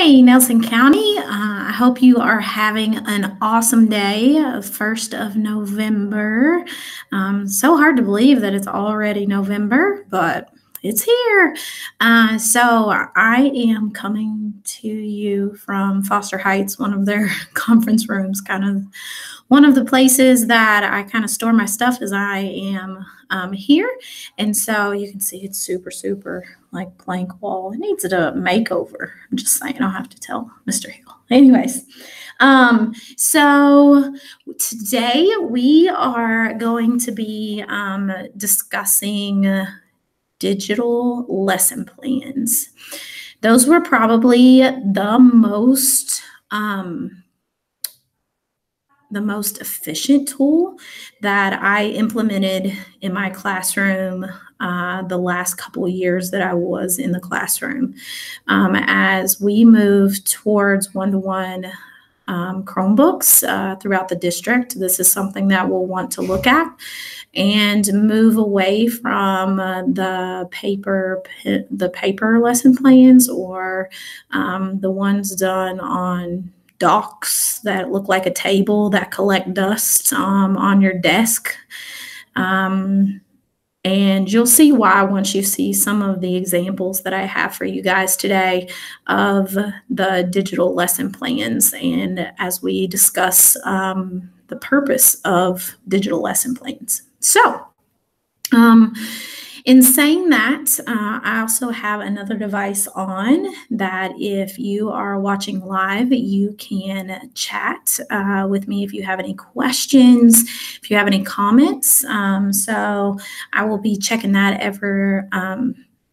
Hey, Nelson County. I hope you are having an awesome day, 1st of November. So hard to believe that it's already November, but it's here. So I am coming to you from Foster Heights, one of their conference rooms, kind of one of the places that I kind of store my stuff as I am here. And so you can see it's super like blank wall. It needs a makeover. I'm just saying, I'll have to tell Mr. Hill. Anyways, so today we are going to be discussing digital lesson plans. Those were probably the most efficient tool that I implemented in my classroom the last couple of years that I was in the classroom. As we move towards one-to-one Chromebooks throughout the district, this is something that we'll want to look at and move away from the paper lesson plans or the ones done on docs that look like a table that collect dust on your desk. And you'll see why once you see some of the examples that I have for you guys today of the digital lesson plans and as we discuss the purpose of digital lesson plans. So, in saying that, I also have another device on that if you are watching live, you can chat with me if you have any questions, if you have any comments. So I will be checking that ever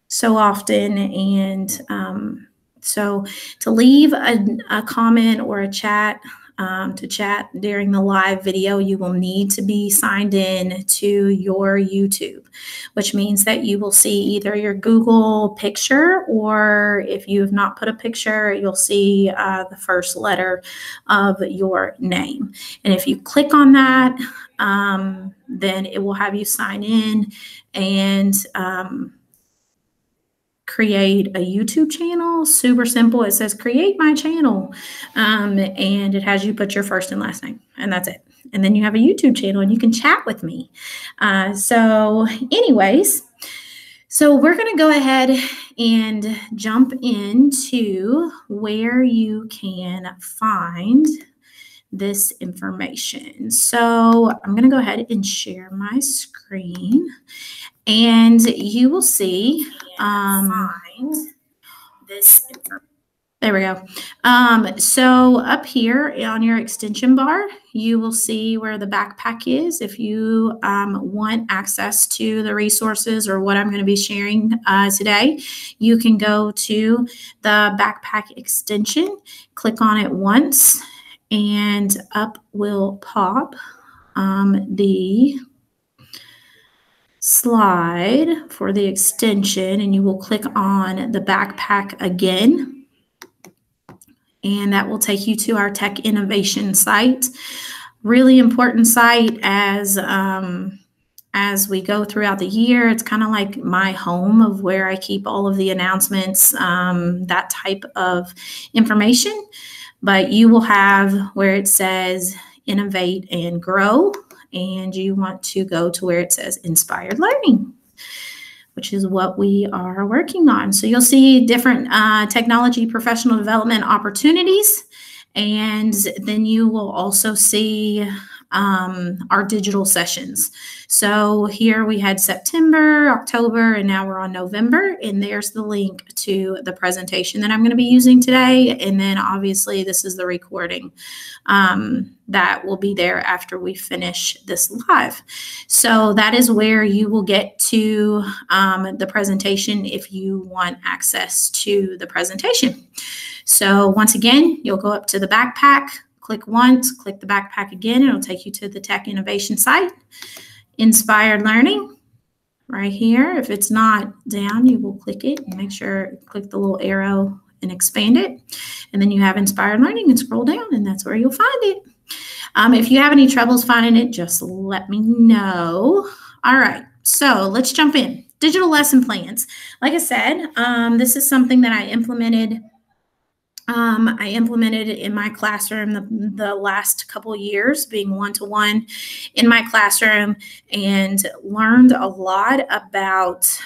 so often. And so to leave a comment or a chat, to chat during the live video, you will need to be signed in to your YouTube, which means that you will see either your Google picture, or if you have not put a picture, you'll see the first letter of your name. And if you click on that, then it will have you sign in and create a YouTube channel. Super simple. It says create my channel, and it has you put your first and last name, and that's it. And then you have a YouTube channel and you can chat with me. So anyways, so we're going to go ahead and jump into where you can find this information. So I'm going to go ahead and share my screen. And you will see, find this information. There we go. So up here on your extension bar, you will see where the backpack is. If you want access to the resources or what I'm going to be sharing today, you can go to the backpack extension, click on it once, and up will pop the slide for the extension, and you will click on the backpack again, and that will take you to our tech innovation site. Really important site as we go throughout the year. It's kind of like my home of where I keep all of the announcements, that type of information. But you will have where it says innovate and grow, and you want to go to where it says Inspired Learning, which is what we are working on. So you'll see different technology professional development opportunities, and then you will also see our digital sessions. So here we had September, October, and now we're on November, and there's the link to the presentation that I'm going to be using today. And then obviously this is the recording that will be there after we finish this live. So that is where you will get to the presentation if you want access to the presentation. So once again, you'll go up to the backpack, click once, click the backpack again, it'll take you to the Tech Innovation site. Inspired Learning, right here. If it's not down, you will click it and make sure, click the little arrow and expand it. And then you have Inspired Learning and scroll down, and that's where you'll find it. If you have any troubles finding it, just let me know. All right, so let's jump in. Digital lesson plans. Like I said, this is something that I implemented I implemented it in my classroom the last couple of years, being one-to-one in my classroom, and learned a lot about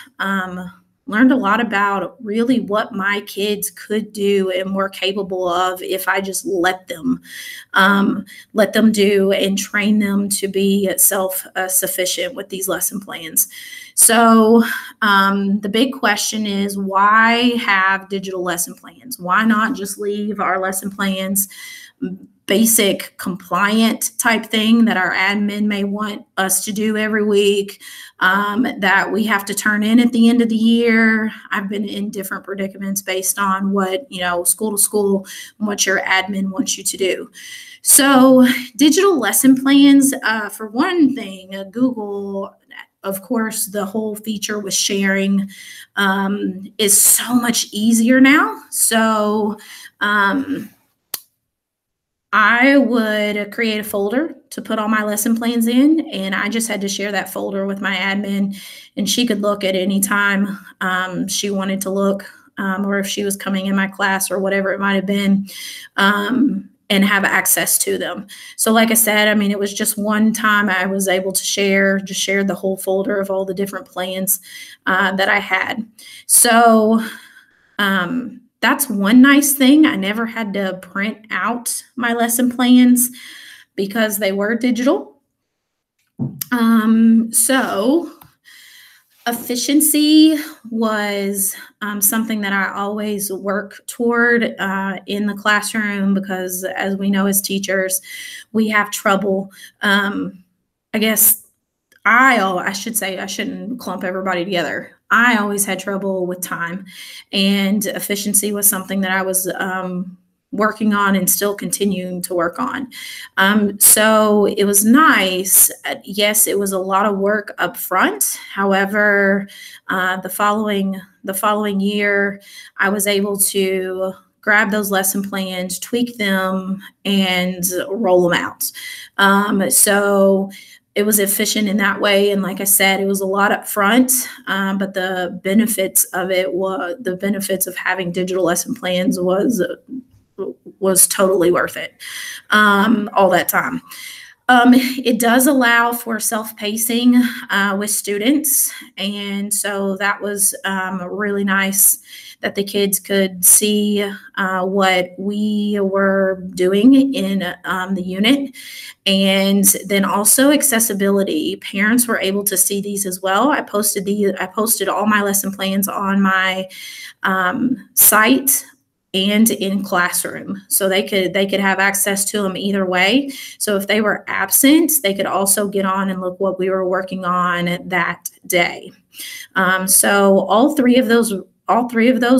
really what my kids could do and were capable of if I just let them do and train them to be self-sufficient with these lesson plans. So the big question is, why have digital lesson plans? Why not just leave our lesson plans basic compliant type thing that our admin may want us to do every week, that we have to turn in at the end of the year? I've been in different predicaments based on what, school to school, what your admin wants you to do. So digital lesson plans, for one thing, Google, of course, the whole feature with sharing is so much easier now. So I would create a folder to put all my lesson plans in, and I just had to share that folder with my admin, and she could look at any time she wanted to look, or if she was coming in my class or whatever it might have been, and have access to them. So like I said, it was just one time I was able to share the whole folder of all the different plans that I had. So that's one nice thing. I never had to print out my lesson plans because they were digital. So efficiency was something that I always work toward in the classroom, because as we know as teachers, we have trouble. I guess I should say, I shouldn't clump everybody together. I always had trouble with time, and efficiency was something that I was working on and still continuing to work on. So it was nice. Yes, it was a lot of work up front. However, the following year, I was able to grab those lesson plans, tweak them, and roll them out. So it was efficient in that way. And like I said, it was a lot up front, but the benefits of having digital lesson plans was totally worth it, all that time. It does allow for self-pacing with students, and so that was really nice that the kids could see what we were doing in the unit. And then also accessibility. Parents were able to see these as well. I posted all my lesson plans on my site and in classroom, so they could have access to them either way. So if they were absent, they could also get on and look what we were working on that day. So all three of those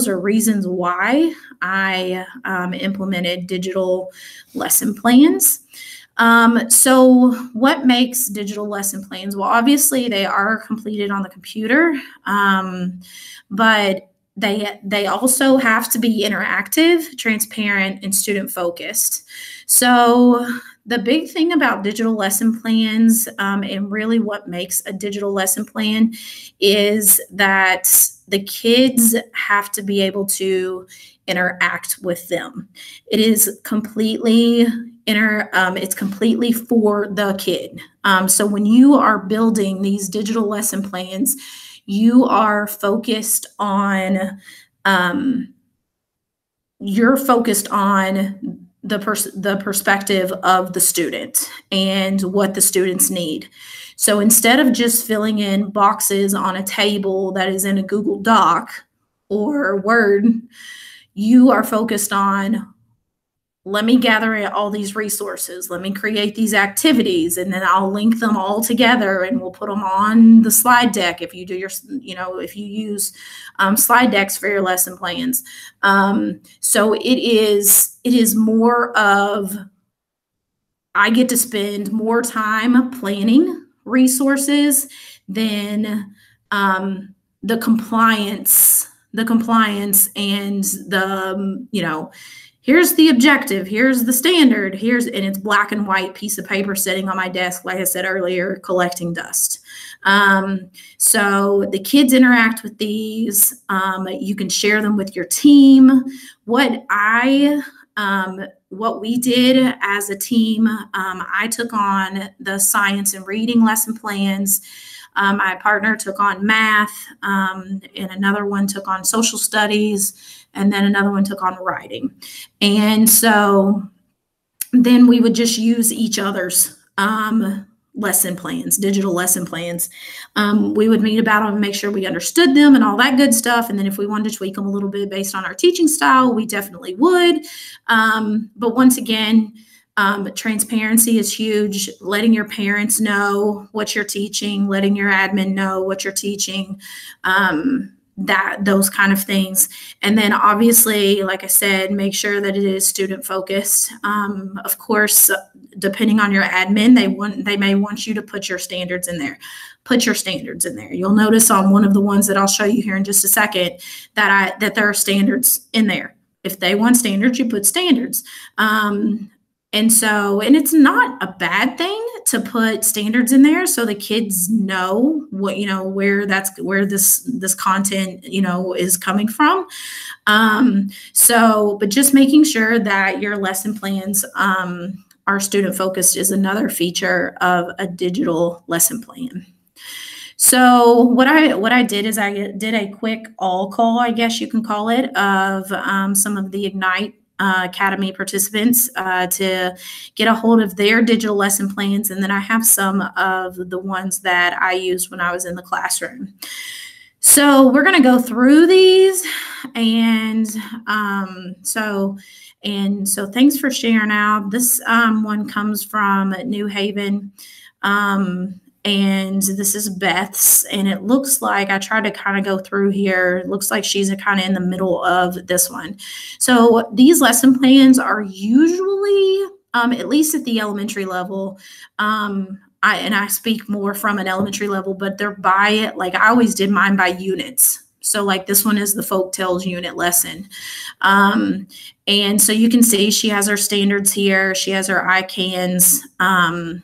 are reasons why I implemented digital lesson plans. So what makes digital lesson plans? Well, obviously they are completed on the computer, but they also have to be interactive, transparent, and student focused. So the big thing about digital lesson plans, and really what makes a digital lesson plan, is that the kids have to be able to interact with them. It is completely it's completely for the kid. So when you are building these digital lesson plans, you are focused on the perspective of the student and what the students need. So instead of just filling in boxes on a table that is in a Google Doc or Word, you are focused on, let me gather all these resources. Let me create these activities, and then I'll link them all together, and we'll put them on the slide deck if you do if you use slide decks for your lesson plans. So it is more of, I get to spend more time planning resources than the compliance and the, here's the objective, here's the standard, and it's black and white piece of paper sitting on my desk, like I said earlier, collecting dust. So the kids interact with these. You can share them with your team. What we did as a team, I took on the science and reading lesson plans. My partner took on math, and another one took on social studies, and then another one took on writing. And so then we would just use each other's lesson plans, digital lesson plans. We would meet about them and make sure we understood them and all that good stuff. And then if we wanted to tweak them a little bit based on our teaching style, we definitely would. But once again, transparency is huge. Letting your parents know what you're teaching, letting your admin know what you're teaching, those kind of things. And then obviously, like I said, make sure that it is student focused. Of course, depending on your admin, they may want you to put your standards in there. Put your standards in there. You'll notice on one of the ones that I'll show you here in just a second that there are standards in there. If they want standards, you put standards. And it's not a bad thing to put standards in there so the kids know what, where this content, is coming from. But just making sure that your lesson plans are student focused is another feature of a digital lesson plan. So what I did is I did a quick all call, I guess you can call it, of some of the Ignite Academy participants to get a hold of their digital lesson plans. And then I have some of the ones that I used when I was in the classroom. So we're going to go through these. And so thanks for sharing out. This one comes from New Haven. And this is Beth's, and it looks like I tried to kind of go through here. It looks like she's kind of in the middle of this one. So these lesson plans are usually, at least at the elementary level, I speak more from an elementary level, but they're like I always did mine by units. So like this one is the folk tales unit lesson. And so you can see she has her standards here. She has her ICANs, and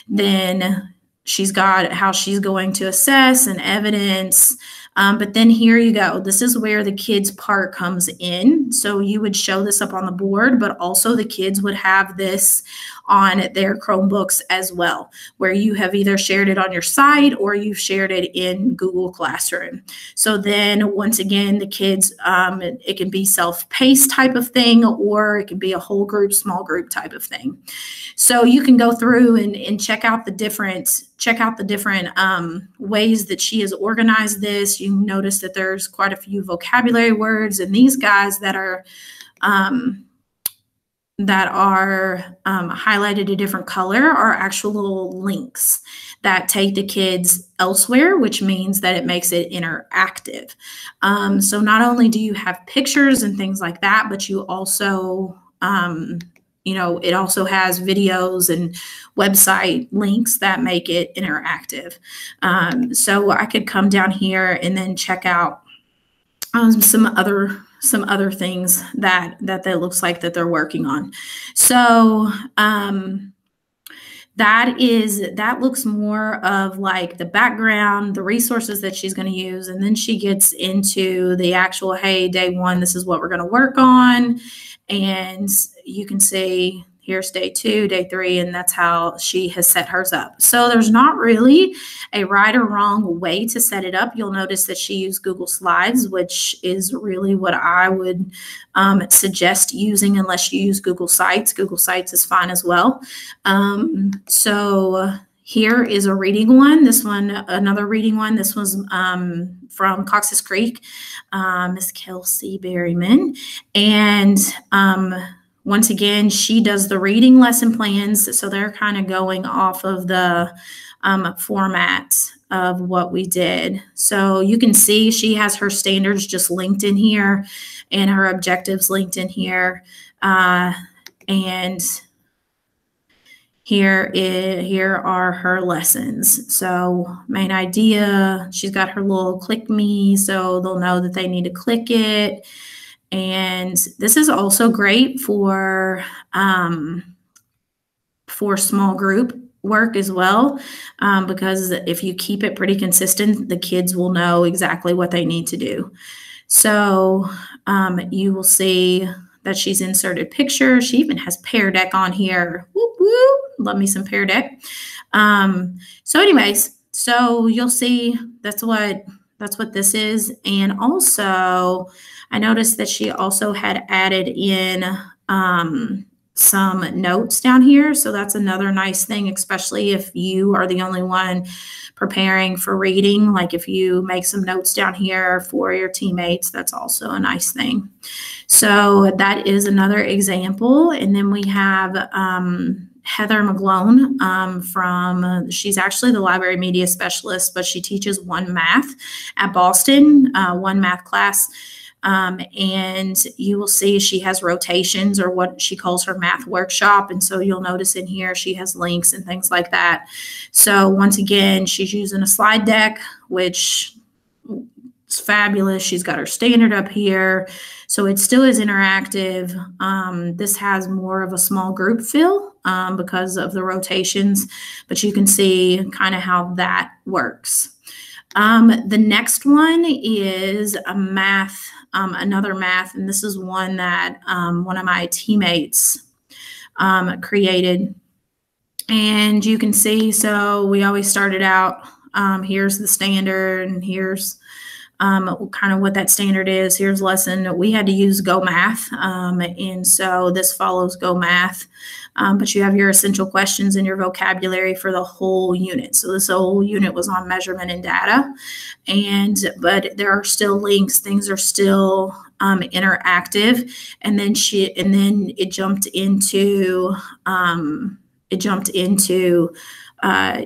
then she's got how she's going to assess and evidence. But then here you go. This is where the kids part comes in. So you would show this up on the board, but also the kids would have this on their Chromebooks as well, where you have either shared it on your site or you've shared it in Google Classroom. So then once again, the kids, it can be self-paced type of thing, or it can be a whole group, small group type of thing. So you can go through and check out the different ways that she has organized this. You notice that there's quite a few vocabulary words, and these guys that are highlighted a different color are actual little links that take the kids elsewhere, which means that it makes it interactive. So not only do you have pictures and things like that, but you also it also has videos and website links that make it interactive. So I could come down here and then check out some other things that looks like that they're working on. So that looks more of like the background, the resources that she's going to use, and then she gets into the actual, hey, day one, this is what we're going to work on. And you can see here's day 2, day 3, and that's how she has set hers up. So there's not really a right or wrong way to set it up. You'll notice that she used Google Slides, which is really what I would suggest using unless you use Google Sites. Google Sites is fine as well. So here is a reading one. This one, another reading one. This was from Cox's Creek, Miss Kelsey Berryman. And once again, she does the reading lesson plans. So they're kind of going off of the format of what we did. So you can see she has her standards just linked in here and her objectives linked in here. And here are her lessons. So main idea, she's got her little click me, so they'll know that they need to click it. And this is also great for small group work as well, because if you keep it pretty consistent, the kids will know exactly what they need to do. So you will see that she's inserted pictures. She even has Pear Deck on here. Whoop, whoop. Love me some Pear Deck. So anyways, so you'll see that's what this is. And also, I noticed that she also had added in some notes down here. So that's another nice thing, especially if you are the only one preparing for reading. Like if you make some notes down here for your teammates, that's also a nice thing. So that is another example. And then we have Heather McGlone she's actually the library media specialist, but she teaches One Math at Boston, One Math class. And you will see she has rotations, or what she calls her math workshop. And so you'll notice in here she has links and things like that. So once again, she's using a slide deck, which is fabulous. She's got her standard up here. So it still is interactive. This has more of a small group feel because of the rotations, but you can see kind of how that works. The next one is a math, another math, and this is one that one of my teammates created. And you can see, so we always started out, here's the standard, and here's kind of what that standard is. Here's lesson. We had to use Go Math, and so this follows Go Math. But you have your essential questions and your vocabulary for the whole unit. So this whole unit was on measurement and data, but there are still links. Things are still interactive. And then it jumped into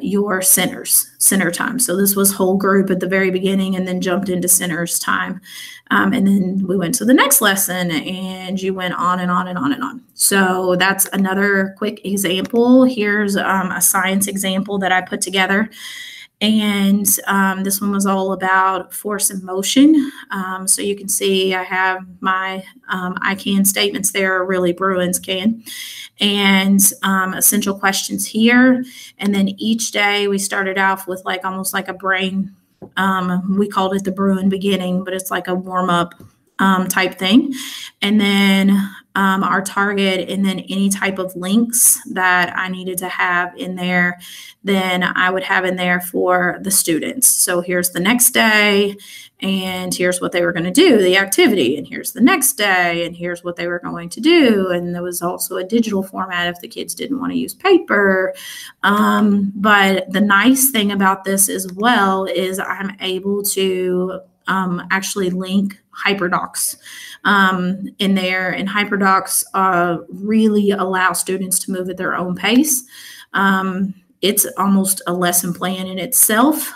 your center time. So this was whole group at the very beginning, and then jumped into centers time. And then we went to the next lesson, and you went on and on and on and on. So that's another quick example. Here's a science example that I put together. And this one was all about force and motion. So you can see I have my I can statements there, really Bruins can, and essential questions here. And then each day we started off with like almost like a brain. We called it the Bruin beginning, but it's like a warm up type thing. And then our target, and then any type of links that I needed to have in there, then I would have in there for the students. So here's the next day, and here's what they were going to do, the activity, and here's the next day, and here's what they were going to do. And there was also a digital format if the kids didn't want to use paper. But the nice thing about this as well is I'm able to actually link hyperdocs in there, and hyperdocs really allow students to move at their own pace. It's almost a lesson plan in itself.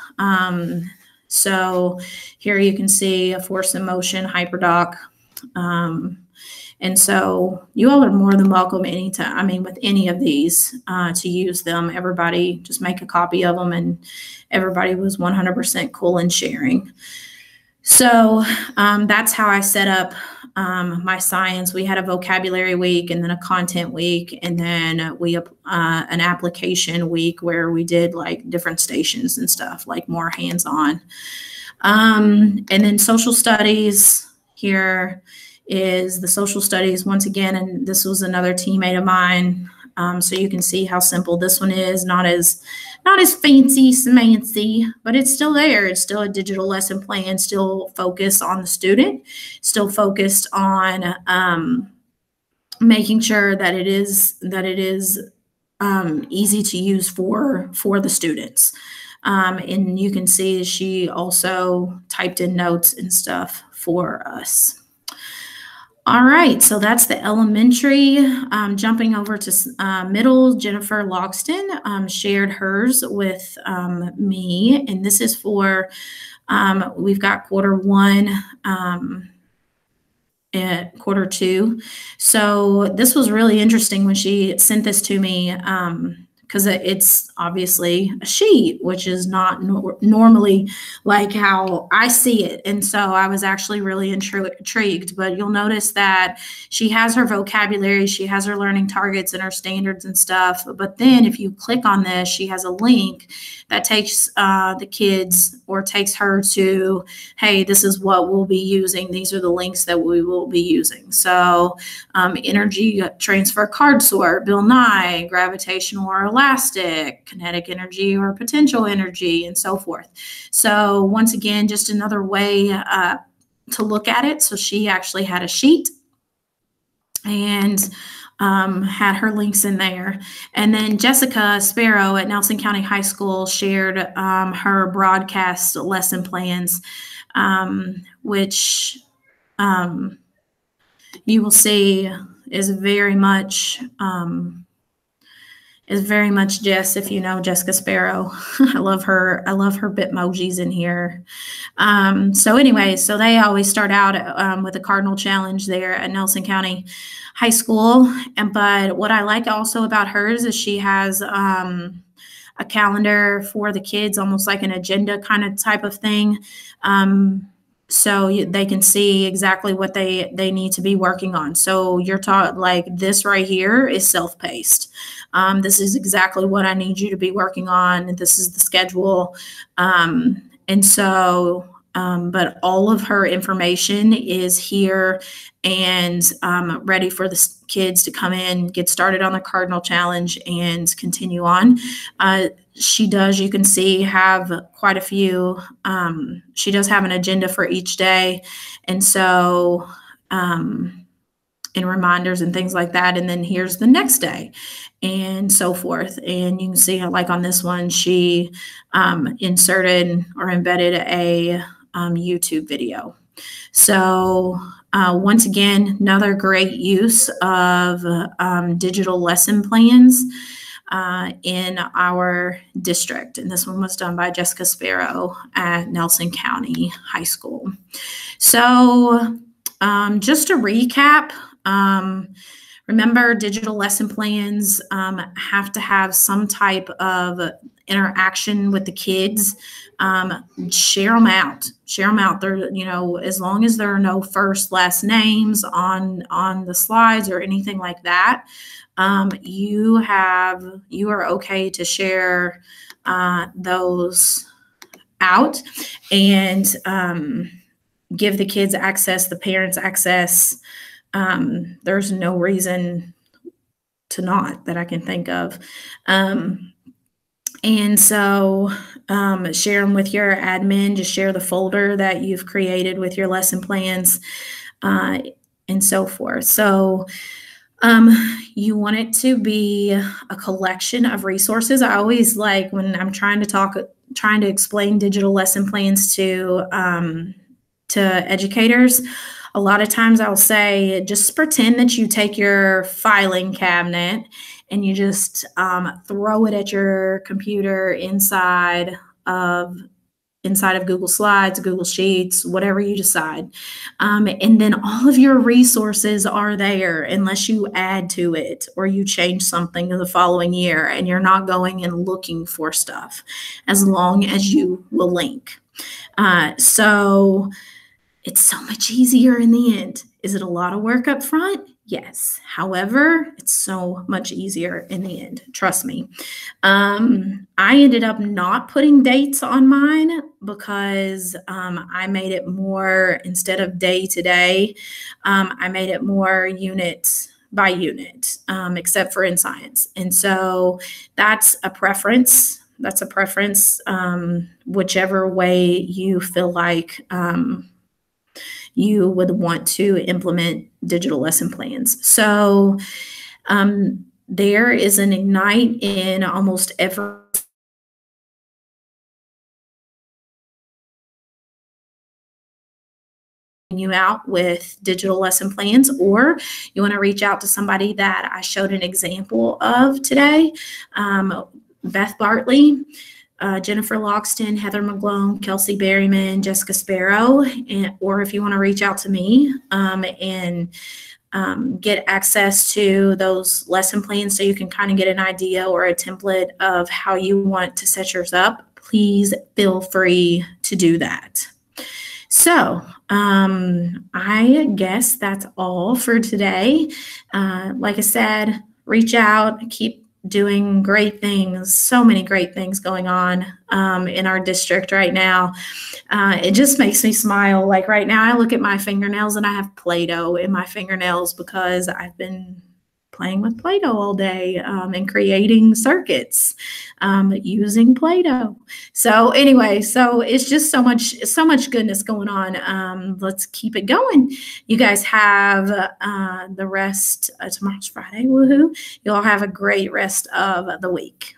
So here you can see a force and motion hyperdoc. And so you all are more than welcome anytime, I mean, with any of these to use them. Everybody just make a copy of them, and everybody was 100% cool in sharing. So that's how I set up my science. We had a vocabulary week, and then a content week, and then an application week where we did like different stations and stuff, like more hands-on. And then social studies, here is the social studies once again, and this was another teammate of mine. So you can see how simple this one is, not as fancy smancy, but it's still there. It's still a digital lesson plan, still focused on the student, still focused on making sure that it is easy to use for the students. And you can see she also typed in notes and stuff for us. All right, so that's the elementary. Jumping over to middle, Jennifer Logston shared hers with me, and this is for, we've got quarter one and quarter two. So this was really interesting when she sent this to me, because it's obviously a sheet, which is not normally like how I see it. And so I was actually really intrigued. But you'll notice that she has her vocabulary, she has her learning targets and her standards and stuff. But then if you click on this, she has a link that takes the kids, or takes her to, hey, this is what we'll be using. These are the links that we will be using. So energy transfer card sort, Bill Nye, gravitational or elastic, kinetic energy or potential energy, and so forth. So once again, just another way to look at it. So she actually had a sheet and had her links in there. And then Jessica Sparrow at Nelson County High School shared her broadcast lesson plans, which you will see is very much Jess, if you know Jessica Sparrow. I love her Bitmojis in here. So anyway, so they always start out with a Cardinal Challenge there at Nelson County High School. But what I like also about hers is she has a calendar for the kids, almost like an agenda kind of type of thing. So they can see exactly what they need to be working on. So you're taught, like, this right here is self-paced. This is exactly what I need you to be working on. This is the schedule. And so, but all of her information is here and ready for the kids to come in, get started on the Cardinal Challenge, and continue on. She does, you can see, have quite a few. She does have an agenda for each day. And so, and reminders and things like that. And then here's the next day and so forth. And you can see how, like on this one, she inserted or embedded a YouTube video. So once again, another great use of digital lesson plans in our district. And this one was done by Jessica Sparrow at Nelson County High School. So just to recap, remember, digital lesson plans have to have some type of interaction with the kids. Share them out. They're, you know, as long as there are no first, last names on the slides or anything like that, you are okay to share those out and give the kids access, the parents access. There's no reason to not, that I can think of. And so share them with your admin. Just share the folder that you've created with your lesson plans and so forth. So you want it to be a collection of resources. I always like, when I'm trying to explain digital lesson plans to educators, a lot of times I'll say, just pretend that you take your filing cabinet and you just throw it at your computer inside of Google Slides, Google Sheets, whatever you decide. And then all of your resources are there unless you add to it or you change something the following year, and you're not going and looking for stuff as long as you will link. So it's so much easier in the end. Is it a lot of work up front? Yes. However, it's so much easier in the end. Trust me. I ended up not putting dates on mine because I made it more, instead of day to day, I made it more unit by unit, except for in science. And so that's a preference. Whichever way you feel like you would want to implement digital lesson plans. So there is an Ignite in almost every you out with digital lesson plans, or you want to reach out to somebody that I showed an example of today, Beth Bartley, Jennifer Loxton, Heather McGlone, Kelsey Berryman, Jessica Sparrow, or if you want to reach out to me and get access to those lesson plans so you can kind of get an idea or a template of how you want to set yours up, please feel free to do that. So I guess that's all for today. Like I said, reach out, keep doing great things, so many great things going on in our district right now. It just makes me smile. Like right now, I look at my fingernails and I have Play-Doh in my fingernails because I've been playing with Play-Doh all day and creating circuits using Play-Doh. So anyway, so it's just so much goodness going on. Let's keep it going. You guys have the rest. Tomorrow's Friday. Woohoo! You all have a great rest of the week.